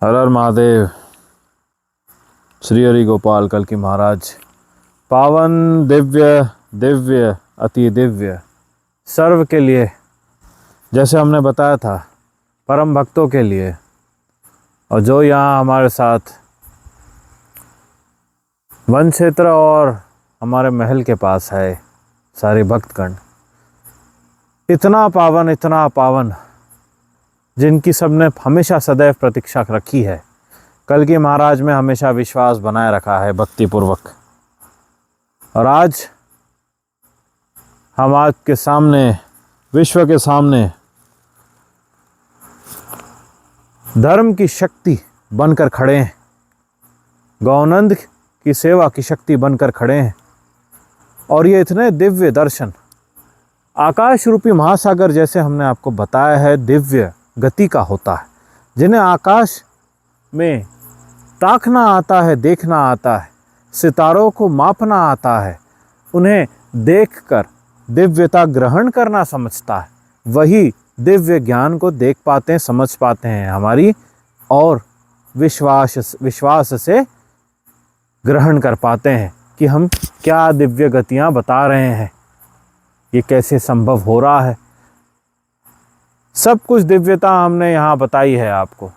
हर हर महादेव। श्री हरि गोपाल कल की महाराज। पावन दिव्य दिव्य अति दिव्य सर्व के लिए, जैसे हमने बताया था, परम भक्तों के लिए, और जो यहाँ हमारे साथ वन क्षेत्र और हमारे महल के पास है, सारे भक्तगण इतना पावन जिनकी सबने हमेशा सदैव प्रतीक्षा रखी है। कल की महाराज में हमेशा विश्वास बनाए रखा है भक्तिपूर्वक। और आज हम आपके सामने, विश्व के सामने धर्म की शक्ति बनकर खड़े हैं, गौनंद की सेवा की शक्ति बनकर खड़े हैं। और ये इतने दिव्य दर्शन, आकाश रूपी महासागर जैसे हमने आपको बताया है दिव्य गति का होता है, जिन्हें आकाश में ताकना आता है, देखना आता है, सितारों को मापना आता है, उन्हें देखकर दिव्यता ग्रहण करना समझता है, वही दिव्य ज्ञान को देख पाते हैं, समझ पाते हैं हमारी, और विश्वास से ग्रहण कर पाते हैं कि हम क्या दिव्य गतियाँ बता रहे हैं, ये कैसे संभव हो रहा है। सब कुछ दिव्यता हमने यहाँ बताई है आपको,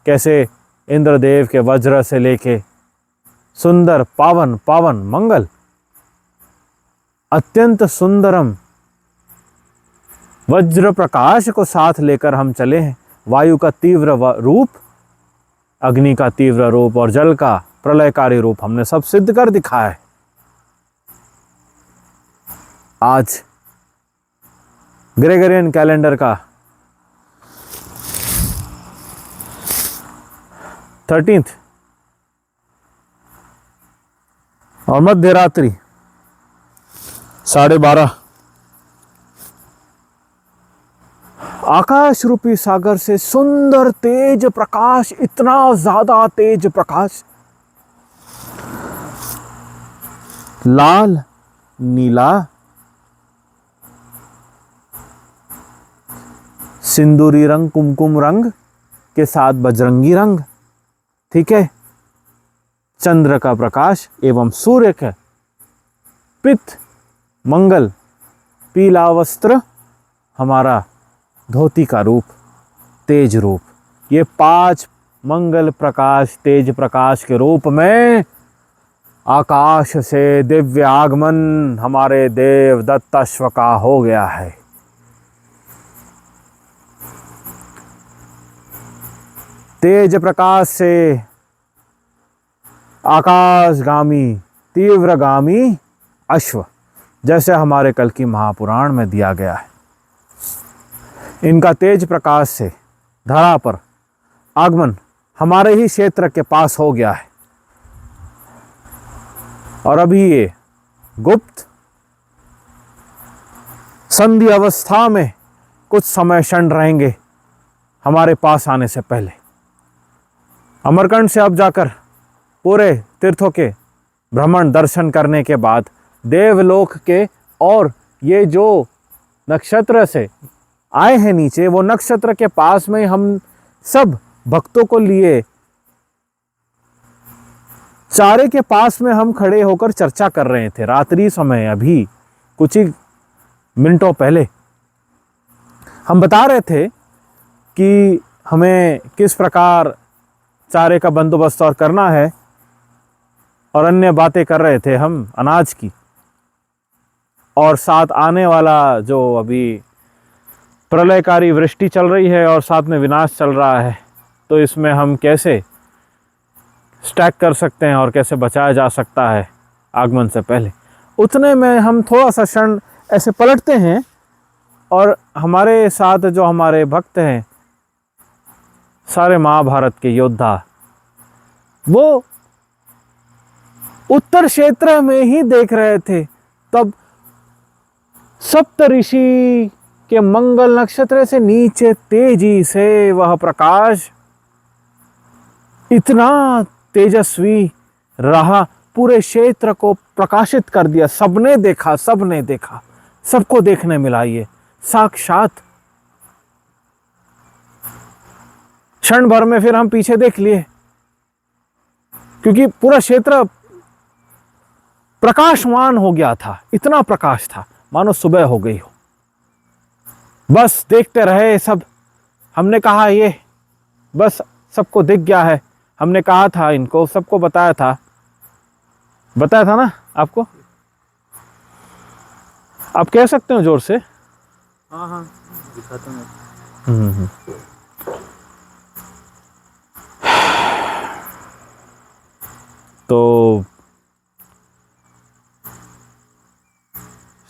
कैसे इंद्रदेव के वज्र से लेके सुंदर पावन मंगल, अत्यंत सुंदरम वज्र प्रकाश को साथ लेकर हम चले हैं। वायु का तीव्र रूप, अग्नि का तीव्र रूप और जल का प्रलयकारी रूप हमने सब सिद्ध कर दिखाया है। आज ग्रेगोरियन कैलेंडर का 13th और मध्य रात्रि 12:30 आकाश रूपी सागर से सुंदर तेज प्रकाश, इतना ज्यादा तेज प्रकाश, लाल नीला सिंदूरी रंग, कुमकुम रंग के साथ बजरंगी रंग, ठीक है, चंद्र का प्रकाश एवं सूर्य का पित्त मंगल, पीला वस्त्र हमारा धोती का रूप, तेज रूप, ये 5 मंगल प्रकाश तेज प्रकाश के रूप में आकाश से दिव्य आगमन हमारे देव दत्त अश्व का हो गया है। तेज प्रकाश से आकाशगामी तीव्रगामी अश्व, जैसे हमारे कल की महापुराण में दिया गया है, इनका तेज प्रकाश से धरा पर आगमन हमारे ही क्षेत्र के पास हो गया है। और अभी ये गुप्त संधि अवस्था में कुछ समय क्षण रहेंगे हमारे पास आने से पहले। अमरकंड से अब जाकर पूरे तीर्थों के भ्रमण दर्शन करने के बाद देवलोक के, और ये जो नक्षत्र से आए हैं नीचे, वो नक्षत्र के पास में हम सब भक्तों को लिए चारे के पास में हम खड़े होकर चर्चा कर रहे थे रात्रि समय। अभी कुछ ही मिनटों पहले हम बता रहे थे कि हमें किस प्रकार चारे का बंदोबस्त और करना है, और अन्य बातें कर रहे थे हम अनाज की, और साथ आने वाला जो अभी प्रलयकारी वृष्टि चल रही है और साथ में विनाश चल रहा है, तो इसमें हम कैसे स्टैक कर सकते हैं और कैसे बचाया जा सकता है आगमन से पहले। उतने में हम थोड़ा सा क्षण ऐसे पलटते हैं, और हमारे साथ जो हमारे भक्त हैं, सारे महाभारत के योद्धा, वो उत्तर क्षेत्र में ही देख रहे थे। तब सप्तऋषि के मंगल नक्षत्र से नीचे तेजी से वह प्रकाश इतना तेजस्वी रहा, पूरे क्षेत्र को प्रकाशित कर दिया। सबने देखा, सबको देखने मिला ये साक्षात क्षण भर में फिर हम पीछे देख लिए, क्योंकि पूरा क्षेत्र प्रकाशमान हो गया था, इतना प्रकाश था मानो सुबह हो गई हो। बस देखते रहे सब। हमने कहा ये बस सबको दिख गया है। हमने कहा था इनको, सबको बताया था ना आपको। आप कह सकते हो जोर से। हाँ हाँ दिखाता हूँ। तो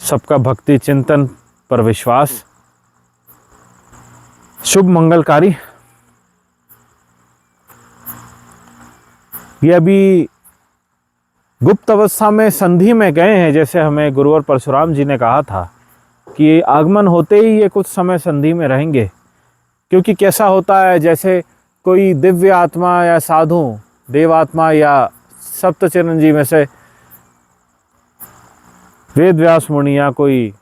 सबका भक्ति चिंतन पर विश्वास शुभ मंगलकारी। ये अभी गुप्त अवस्था में संधि में गए हैं, जैसे हमें गुरुवर परशुराम जी ने कहा था कि आगमन होते ही ये कुछ समय संधि में रहेंगे। क्योंकि कैसा होता है, जैसे कोई दिव्य आत्मा या साधु देवात्मा या सप्त चिरंजी में से वेद व्यास मुनि या कोई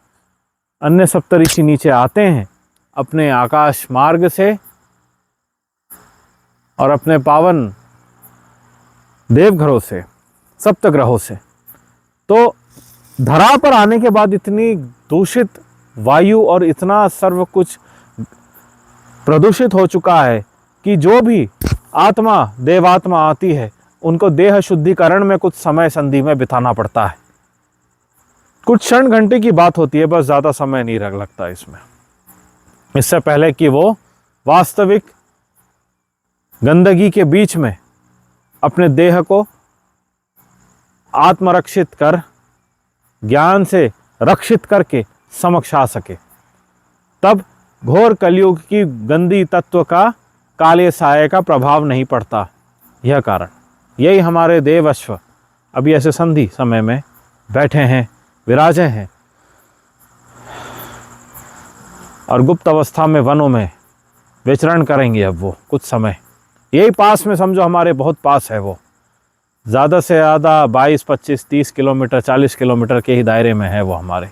अन्य सप्तऋषि नीचे आते हैं अपने आकाश मार्ग से और अपने पावन देवघरों से, सप्तग्रहों से, तो धरा पर आने के बाद इतनी दूषित वायु और इतना सर्व कुछ प्रदूषित हो चुका है कि जो भी आत्मा देवात्मा आती है उनको देह शुद्धिकरण में कुछ समय संधि में बिताना पड़ता है। कुछ क्षण घंटे की बात होती है, बस ज़्यादा समय नहीं लगता इसमें। इससे पहले कि वो वास्तविक गंदगी के बीच में अपने देह को आत्मरक्षित कर, ज्ञान से रक्षित करके समक्ष आ सके, तब घोर कलयुग की गंदी तत्व का काले साये का प्रभाव नहीं पड़ता। यह कारण, यही हमारे देव अश्व अभी ऐसे संधि समय में बैठे हैं, विराजे हैं और गुप्त अवस्था में वनों में विचरण करेंगे। अब वो कुछ समय यही पास में, समझो हमारे बहुत पास है वो, ज़्यादा से ज़्यादा 22, 25, 30 किलोमीटर, 40 किलोमीटर के ही दायरे में है वो हमारे।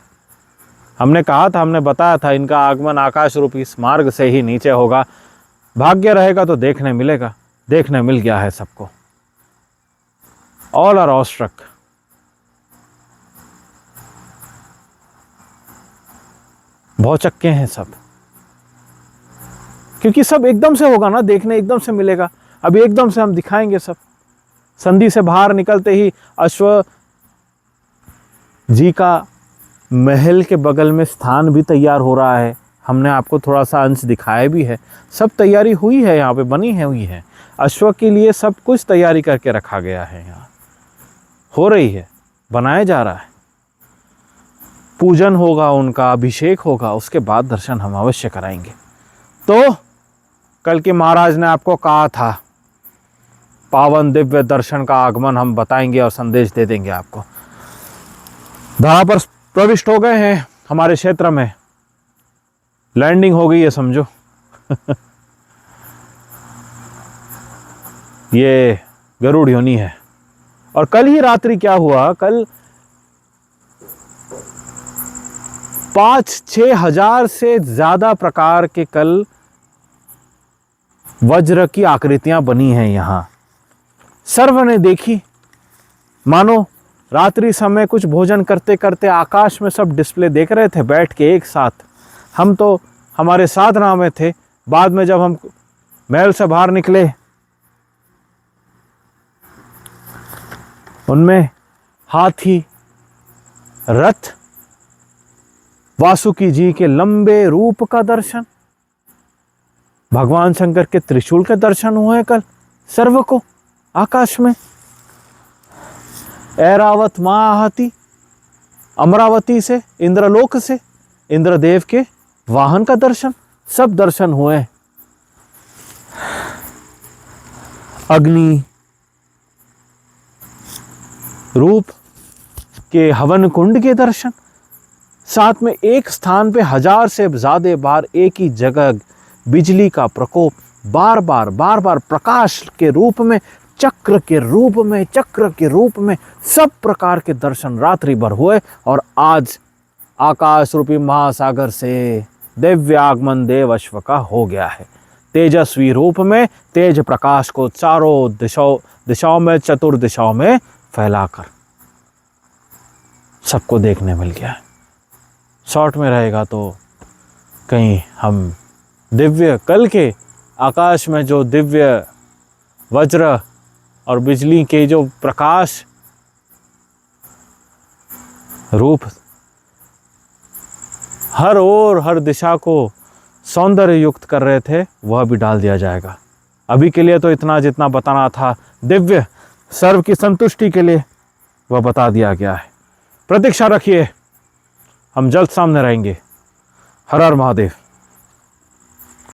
हमने कहा था, हमने बताया था, इनका आगमन आकाश रूपी इस मार्ग से ही नीचे होगा। भाग्य रहेगा तो देखने मिलेगा, देखने मिल गया है सबको। All are awestruck. भौचक्के हैं सब, क्योंकि सब एकदम से होगा ना, देखने एकदम से मिलेगा। अभी एकदम से हम दिखाएंगे सब। संधि से बाहर निकलते ही अश्व जी का महल के बगल में स्थान भी तैयार हो रहा है। हमने आपको थोड़ा सा अंश दिखाया भी है। सब तैयारी हुई है, यहाँ पे बनी है हुई है। अश्व के लिए सब कुछ तैयारी करके रखा गया है, यहाँ हो रही है, बनाया जा रहा है। पूजन होगा, उनका अभिषेक होगा, उसके बाद दर्शन हम अवश्य कराएंगे। तो कल के महाराज ने आपको कहा था, पावन दिव्य दर्शन का आगमन हम बताएंगे और संदेश दे देंगे आपको। धरा पर प्रविष्ट हो गए हैं हमारे क्षेत्र में, लैंडिंग हो गई है समझो। ये गरुड़ योनि है। और कल ही रात्रि क्या हुआ, कल 5-6 हजार से ज्यादा प्रकार के कल वज्र की आकृतियां बनी हैं यहां। सर्व ने देखी, मानो रात्रि समय कुछ भोजन करते करते आकाश में सब डिस्प्ले देख रहे थे बैठ के एक साथ। हम तो हमारे साधना में थे। बाद में जब हम महल से बाहर निकले, उनमें हाथी, रथ, वासुकी जी के लंबे रूप का दर्शन, भगवान शंकर के त्रिशूल के दर्शन हुए कल सर्व को आकाश में। ऐरावत मां आती अमरावती से, इंद्रलोक से, इंद्रदेव के वाहन का दर्शन, सब दर्शन हुए। अग्नि रूप के हवन कुंड के दर्शन, साथ में एक स्थान पे 1000 से ज्यादा बार एक ही जगह बिजली का प्रकोप, बार बार प्रकाश के रूप में, चक्र के रूप में सब प्रकार के दर्शन रात्रि भर हुए। और आज आकाश रूपी महासागर से दिव्य आगमन देव अश्व का हो गया है। तेजस्वी रूप में तेज प्रकाश को चारों दिशाओं में, चतुर्दिशाओं में फैलाकर सबको देखने मिल गया है। शॉर्ट में रहेगा तो कहीं हम दिव्य कल के आकाश में जो दिव्य वज्र और बिजली के जो प्रकाश रूप हर ओर हर दिशा को सौंदर्य युक्त कर रहे थे, वह भी डाल दिया जाएगा। अभी के लिए तो इतना जितना बताना था दिव्य सर्व की संतुष्टि के लिए वह बता दिया गया है। प्रतीक्षा रखिए, हम जल्द सामने रहेंगे। हर हर महादेव।